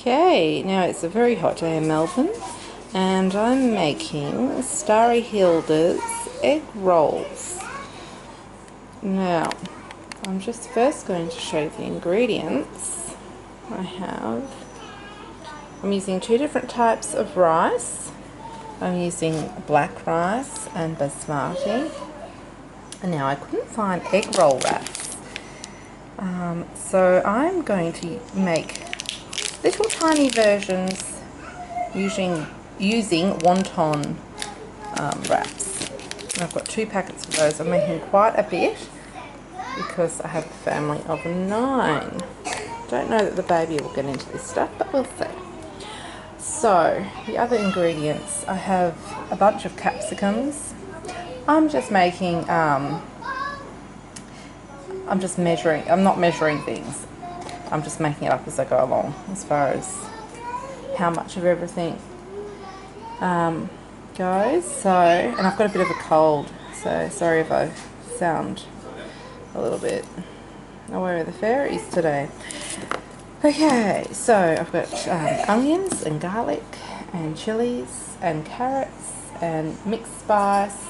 Okay, now it's a very hot day in Melbourne and I'm making Starry Hilder's egg rolls. Now, I'm just first going to show you the ingredients. I'm using two different types of rice. I'm using black rice and basmati. And now I couldn't find egg roll wraps. So I'm going to make little tiny versions using wonton wraps. And I've got 2 packets of those. I'm making quite a bit because I have a family of 9. Don't know that the baby will get into this stuff, but we'll see. So the other ingredients, I have a bunch of capsicums. I'm just making I'm not measuring things. I'm just making it up as I go along as far as how much of everything goes. So, and I've got a bit of a cold, so sorry if I sound a little bit, where are the fairies today? Okay, so I've got onions and garlic and chilies and carrots and mixed spice,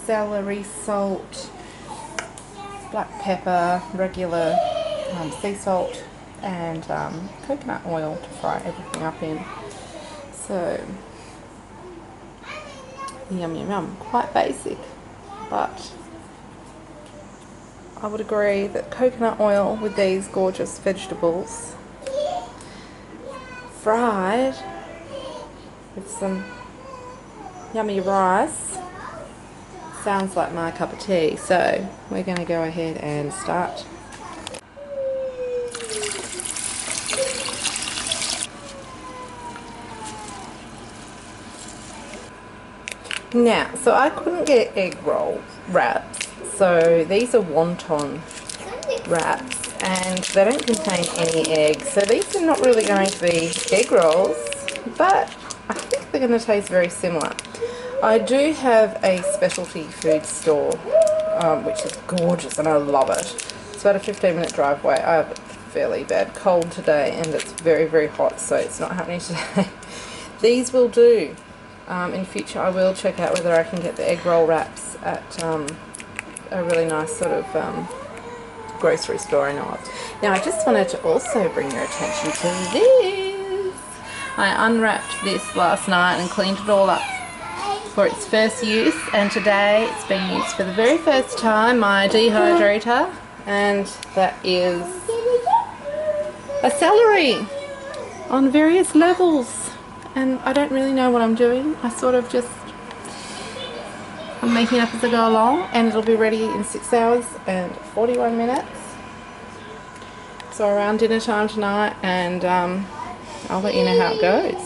celery, salt, black pepper, regular sea salt, and coconut oil to fry everything up in. So, yum yum yum. Quite basic, but I would agree that coconut oil with these gorgeous vegetables fried with some yummy rice sounds like my cup of tea. So we're going to go ahead and start. Now, so I couldn't get egg roll wraps, so these are wonton wraps and they don't contain any eggs, so these are not really going to be egg rolls, but I think they're going to taste very similar. I do have a specialty food store which is gorgeous and I love it. It's about a 15-minute drive away. I have a fairly bad cold today and it's very, very hot, so it's not happening today. These will do. In future I will check out whether I can get the egg roll wraps at a really nice sort of grocery store I know of. Now I just wanted to also bring your attention to this. I unwrapped this last night and cleaned it all up for its first use, and today it's being used for the very first time, my dehydrator, and that is a celery on various levels. And I don't really know what I'm doing. I'm making it up as I go along, and it'll be ready in 6 hours and 41 minutes. So around dinner time tonight, and I'll let you know how it goes.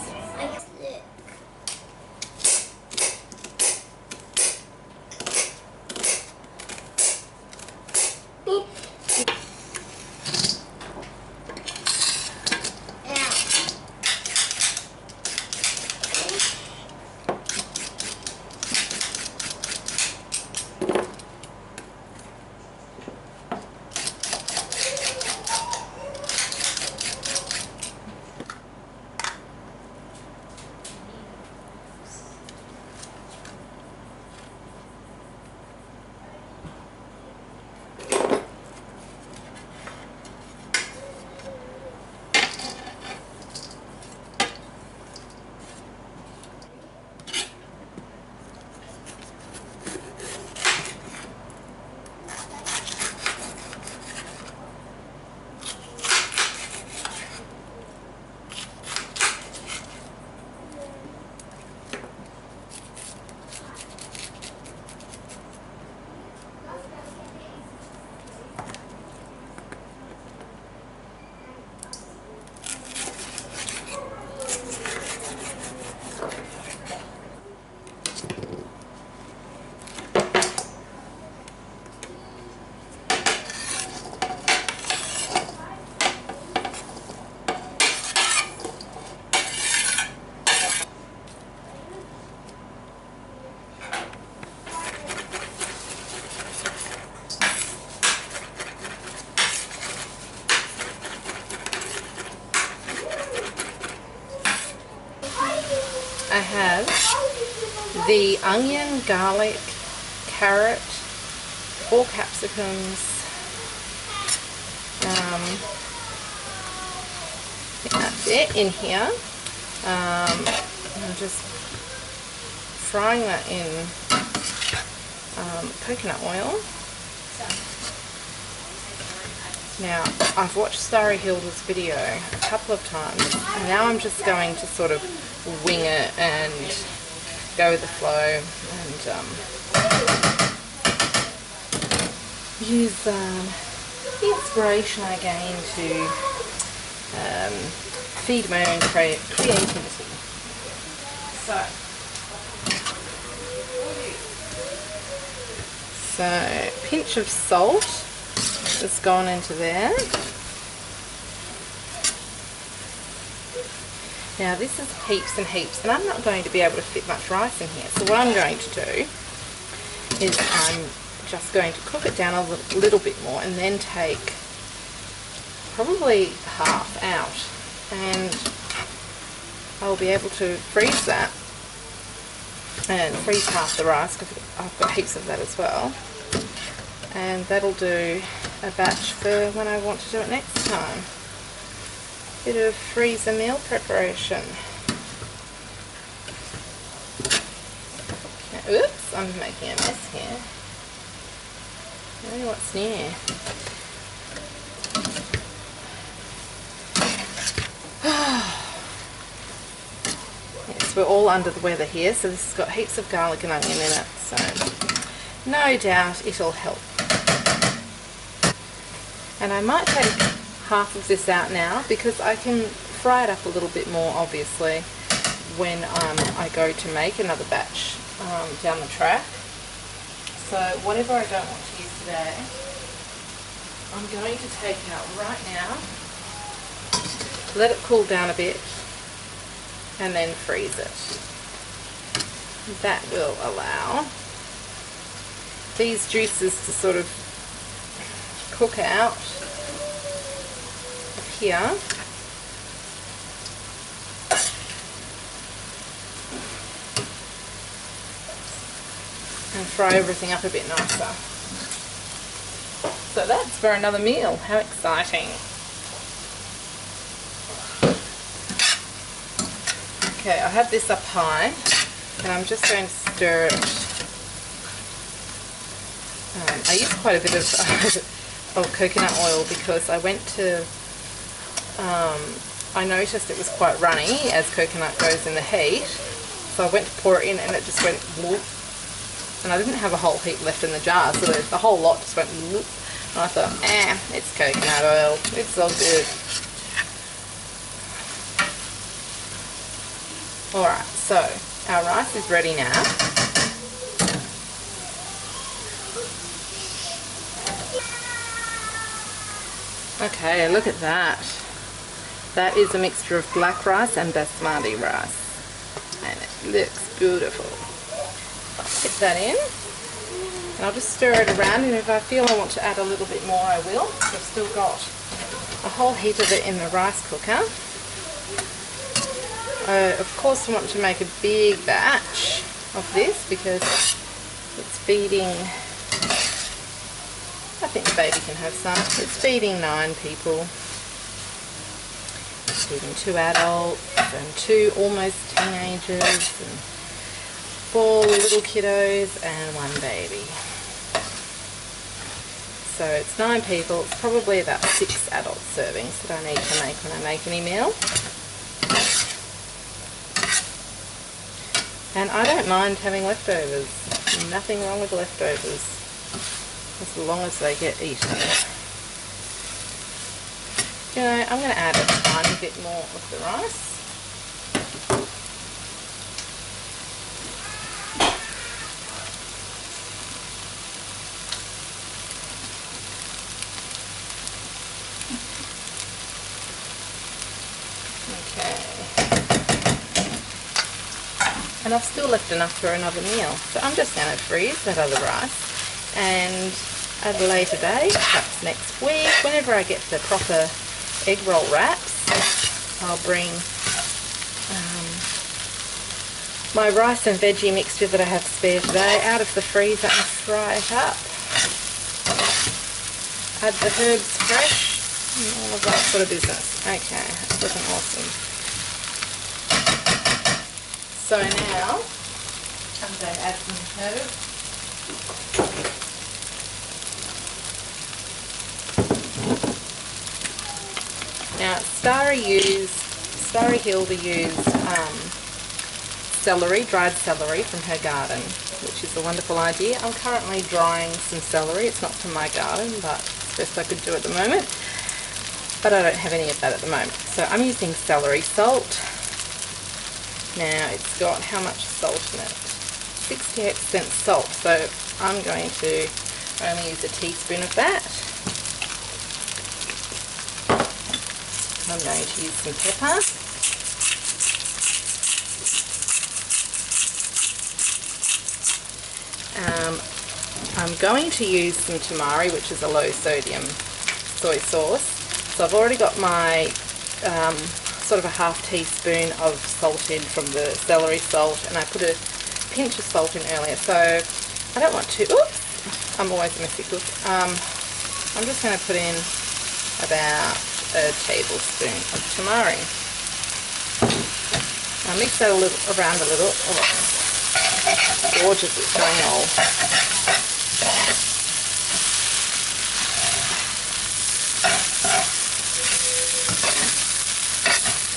I have the onion, garlic, carrot, 4 capsicums, I think that's it in here. I'm just frying that in coconut oil. Now, I've watched Starry Hilder's video a couple of times, and now I'm just going to sort of wing it and go with the flow and use the inspiration I gain to feed my own creativity. So, pinch of salt has gone into there. Now this is heaps and heaps, and I'm not going to be able to fit much rice in here. So what I'm going to do is I'm just going to cook it down a little bit more, and then take probably half out, and I'll be able to freeze that and freeze half the rice, because I've got heaps of that as well, and that'll do a batch for when I want to do it next time. Bit of freezer meal preparation. Now, oops, I'm making a mess here. Oh, what's new? Yes, we're all under the weather here, so this has got heaps of garlic and onion in it, so no doubt it'll help. And I might take half of this out now, because I can fry it up a little bit more, obviously, when I go to make another batch down the track. So whatever I don't want to use today, I'm going to take out right now, let it cool down a bit, and then freeze it. That will allow these juices to sort of cook out of here. And fry everything up a bit nicer. So that's for another meal. How exciting. Okay, I have this up high, and I'm just going to stir it. I use quite a bit of coconut oil, because I went to, I noticed it was quite runny as coconut goes in the heat, so I went to pour it in and it just went whoop, and I didn't have a whole heap left in the jar, so the whole lot just went whoop, and I thought, it's coconut oil, it's all good. Alright, so our rice is ready now. Okay, look at that. That is a mixture of black rice and basmati rice, and it looks beautiful. I'll put that in, and I'll just stir it around, and if I feel I want to add a little bit more, I will. I've still got a whole heap of it in the rice cooker. I of course want to make a big batch of this, because it's feeding, I think the baby can have some. It's feeding 9 people. It's feeding 2 adults and 2 almost teenagers and 4 little kiddos and 1 baby. So it's 9 people. It's probably about 6 adult servings that I need to make when I make any meal. And I don't mind having leftovers. Nothing wrong with leftovers, as long as they get eaten. You know, I'm going to add a tiny bit more of the rice. And I've still left enough for another meal, so I'm just going to freeze that other rice, and at a later date, perhaps next week, whenever I get the proper egg roll wraps, I'll bring my rice and veggie mixture that I have spare today out of the freezer and fry it up. Add the herbs fresh and all of that sort of business. Okay, that's looking awesome. So now I'm going to add some herbs. Now Starry Hilder used celery, dried celery from her garden, which is a wonderful idea. I'm currently drying some celery. It's not from my garden, but it's the best I could do at the moment. But I don't have any of that at the moment. So I'm using celery salt. Now it's got how much salt in it? 68% salt. So I'm going to only use a teaspoon of that. I'm going to use some pepper. I'm going to use some tamari, which is a low sodium soy sauce. So I've already got my sort of a half teaspoon of salt in from the celery salt, and I put a pinch of salt in earlier. So I don't want to, oops, I'm always a messy cook. I'm just going to put in about a tablespoon of tamari. I'll mix that around a little. Oh, gorgeous, it's going all.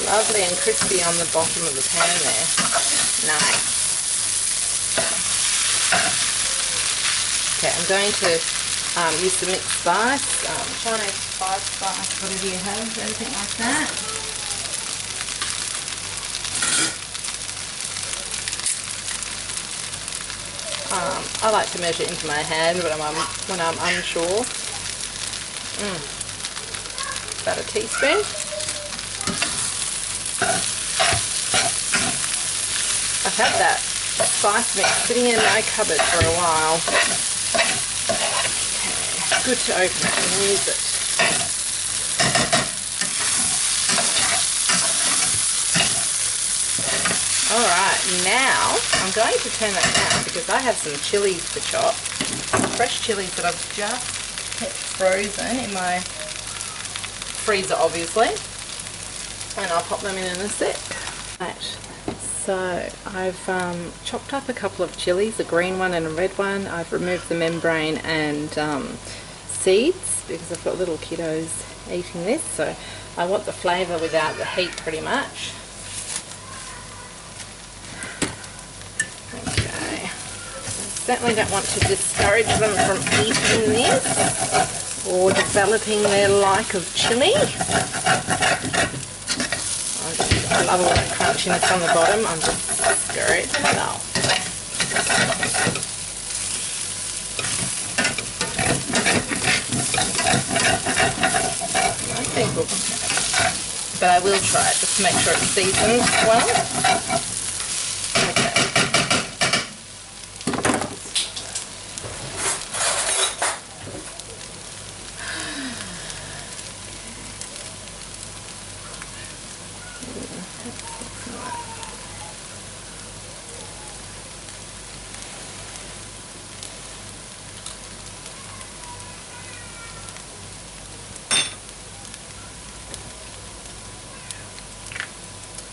Lovely and crispy on the bottom of the pan there. Nice. Okay, I'm going to use the mixed spice, Chinese spice, whatever you have, anything like that. I like to measure into my hand when I'm unsure. About a teaspoon. I've had that spice mix sitting in my cupboard for a while. Okay, good to open it and use it. Alright, now I'm going to turn that down because I have some chilies to chop. Fresh chilies that I've just kept frozen in my freezer, obviously. And I'll pop them in a sec. Right, so I've chopped up a couple of chilies, a green one and a red one. I've removed the membrane and seeds because I've got little kiddos eating this. So I want the flavour without the heat pretty much. Certainly don't want to discourage them from eating this or developing their like of chili. I love all that crunchiness on the bottom. I'm just stir it well. I think we'll, but I will try it just to make sure it's seasoned well.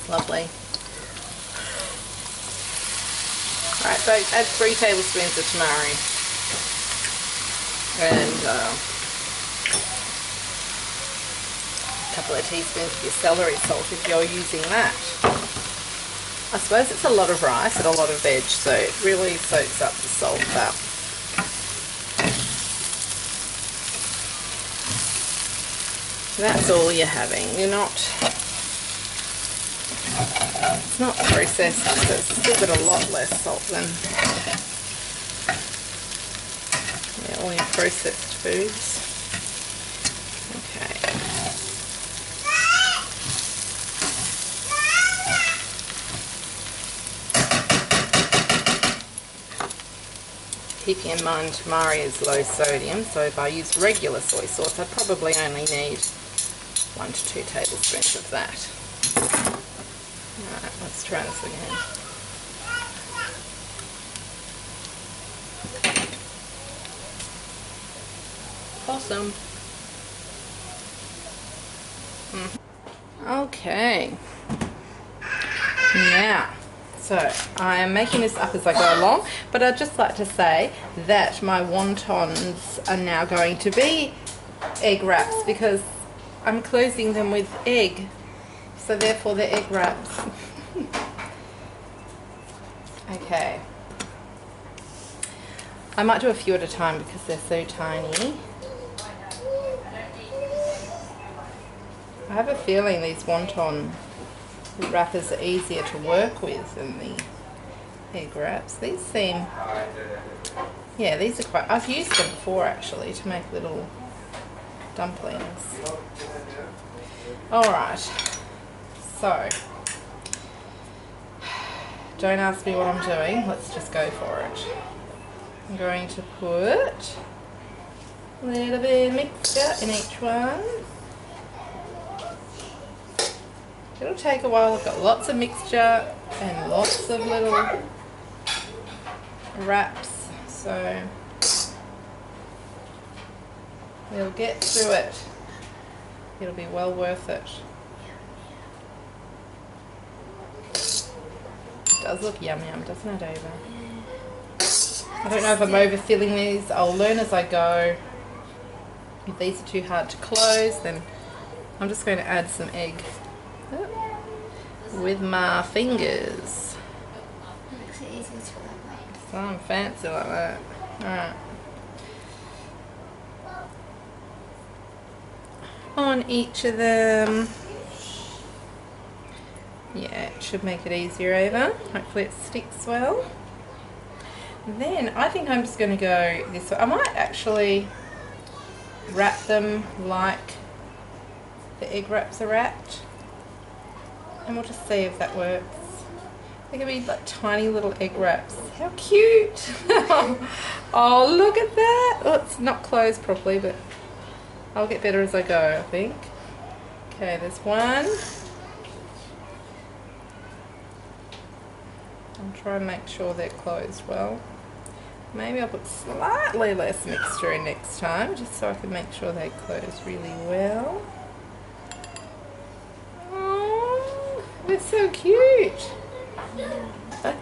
Lovely. Alright, so add 3 tablespoons of tamari and a couple of teaspoons of your celery salt if you're using that. I suppose it's a lot of rice and a lot of veg, so it really soaks up the salt up. That's all you're having. You're not... It's not processed, so it's still got a lot less salt than all your processed foods. Okay. Keeping in mind tamari is low sodium, so if I use regular soy sauce, I probably only need 1 to 2 tablespoons of that. Alright, let's try this again. Awesome. Okay. Now, so I am making this up as I go along, but I'd just like to say that my wontons are now going to be egg wraps because I'm closing them with egg, so therefore they're egg wraps. Okay. I might do a few at a time because they're so tiny. I have a feeling these wonton wrappers are easier to work with than the egg wraps. These seem, yeah, these are quite, I've used them before actually to make little dumplings. Alright, so, don't ask me what I'm doing, let's just go for it. I'm going to put a little bit of mixture in each one. It'll take a while. I've got lots of mixture and lots of little wraps, so we'll get through it. It'll be well worth it. It does look yum yum, doesn't it, Ava? I don't know if I'm overfilling these. I'll learn as I go. If these are too hard to close, then I'm just going to add some egg with my fingers. Makes it easier to wrap. So I'm fancy like that. Alright. On each of them. Yeah, it should make it easier, Ava. Hopefully it sticks well. Then I think I'm just going to go this way. I might actually wrap them like the egg wraps are wrapped. And we'll just see if that works. They can be like tiny little egg wraps. How cute! Oh, look at that! Oh, it's not closed properly, but I'll get better as I go, I think. Okay, there's one. I'll try and make sure they're closed well. Maybe I'll put slightly less mixture in next time, just so I can make sure they close really well. They're so cute. I'm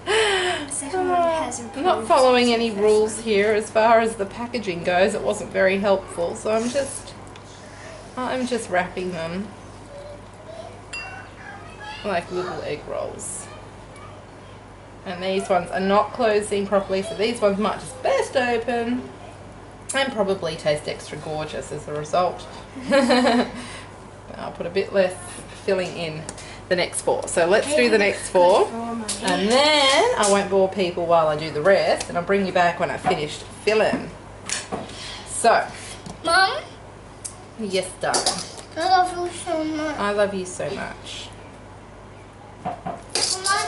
not following any rules here as far as the packaging goes. It wasn't very helpful, so I'm just wrapping them like little egg rolls. And these ones are not closing properly, so these ones might just burst open and probably taste extra gorgeous as a result. I'll put a bit less filling in the next four. So let's do the next four, and then I won't bore people while I do the rest, and I'll bring you back when I've finished filling. So, Mum? yes, darling. I love you so much. I love you so much. I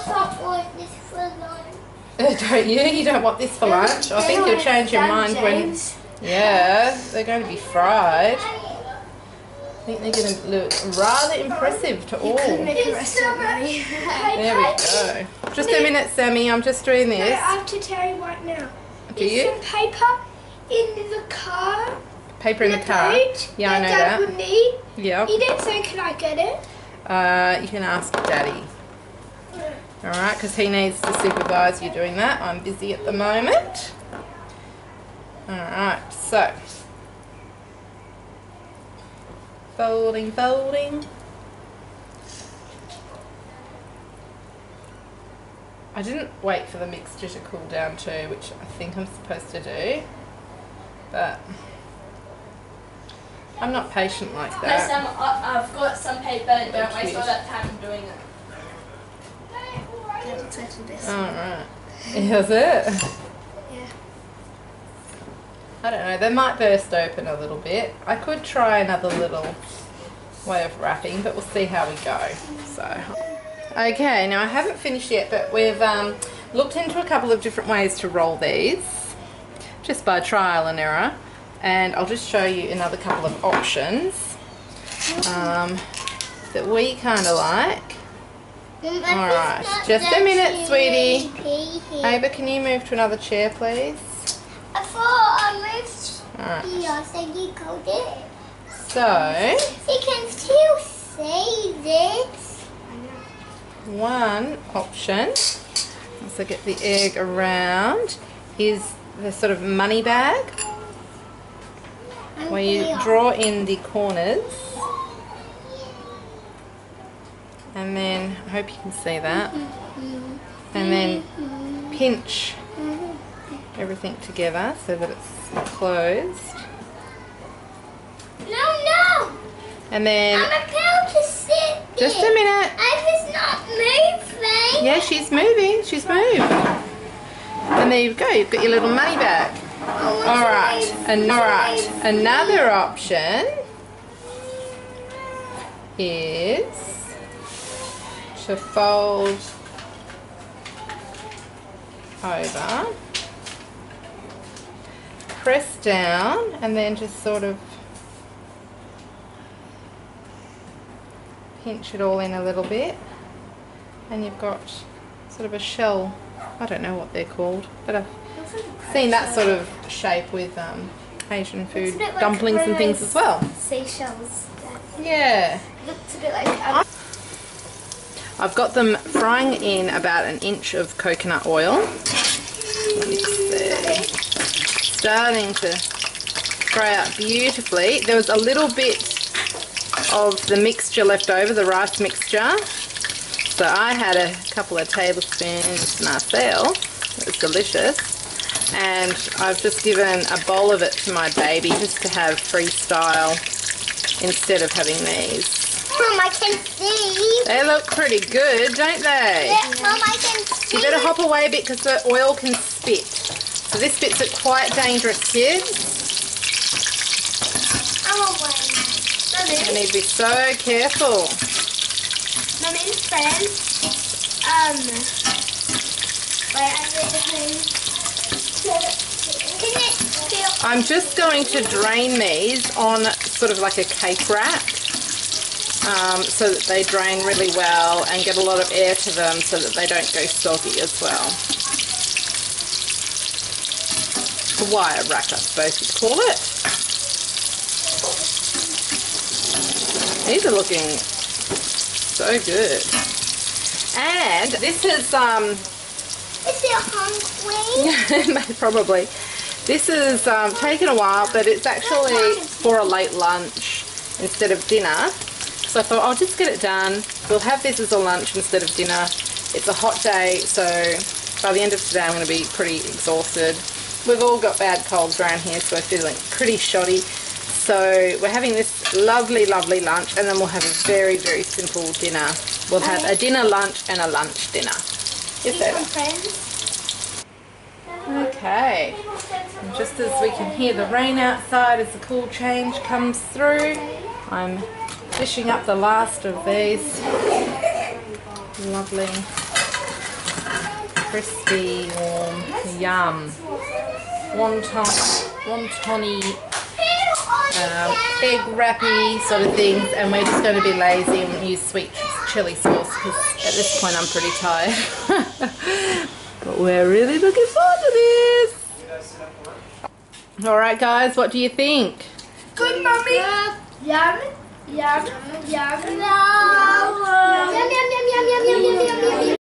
don't want this for lunch. Don't you? You don't want this for lunch? I think you'll change your mind when... Yeah, they're going to be fried. I think they're going to look rather impressive to all. Could make a recipe. There we go. Just a minute, Sammy. I'm just doing this. No, I have to tell you right now. Do you? There's some paper in the car. Paper in the car? Boat Yeah, I know Dad that. would need. Yeah. He didn't say, can I get it? You can ask Daddy. Alright, because he needs to supervise you doing that. I'm busy at the moment. Alright, so. Folding, folding. I didn't wait for the mixture to cool down too, which I think I'm supposed to do. But I'm not patient like that. I've got some paper, don't waste all that time doing it. It looks like this. Alright. Is it? Yeah. I don't know, they might burst open a little bit. I could try another little way of wrapping, but we'll see how we go. So, okay, now I haven't finished yet, but we've looked into a couple of different ways to roll these, just by trial and error, and I'll just show you another couple of options that we kind of like. Alright, just a minute, sweetie. Ava, can you move to another chair, please? I thought I moved Alright. here, so you go there. So, You can still see this. one option, once I get the egg around, is the sort of money bag, where you draw in the corners. And then, I hope you can see that. And then pinch everything together so that it's closed. No! And then, I'm about to sit just a there. minute. I was not moving. Yeah, she's moving. She's moved. And there you go. You've got your little money bag. Alright. Another option is to fold over, press down, and then just sort of pinch it all in a little bit, and you've got sort of a shell. I don't know what they're called, but I've seen that sort of shape with Asian food, bit like dumplings and things as well. Seashells. Yeah. Looks a bit like I've got them frying in about an inch of coconut oil. Mix there. Starting to fry out beautifully. There was a little bit of the mixture left over, the rice mixture. So I had a couple of tablespoons myself. It was delicious. And I've just given a bowl of it to my baby just to have freestyle instead of having these. Mom, I can see. They look pretty good, don't they? Yeah, Mom, I can see. You better hop away a bit because the oil can spit. So this bit's quite dangerous, kids. I'm away. You need to be so careful. Mummy's friends. Wait, I did Can it feel? I'm just going to drain these on sort of like a cake wrap. So that they drain really well and get a lot of air to them so that they don't go soggy as well. A wire rack, I suppose you'd call it. These are looking so good. And this is Is it hungry? probably. This is taken a while, but it's actually for a late lunch instead of dinner. So I thought I'll just get it done. We'll have this as a lunch instead of dinner. It's a hot day, so by the end of today I'm going to be pretty exhausted. We've all got bad colds around here, so we're feeling pretty shoddy. So we're having this lovely, lovely lunch, and then we'll have a very, very simple dinner. We'll have a dinner lunch and a lunch dinner. Yes, Ava? Friends. Okay. And just as we can hear the rain outside as the cool change comes through, I'm dishing up the last of these lovely, crispy, warm, yum, wontony, egg wrappy sort of things, and we're just going to be lazy and use sweet chili sauce because at this point I'm pretty tired. But we're really looking forward to this. Alright guys, what do you think? Good, Mummy. Yum. Yum. Yum. Yum, yum, yum,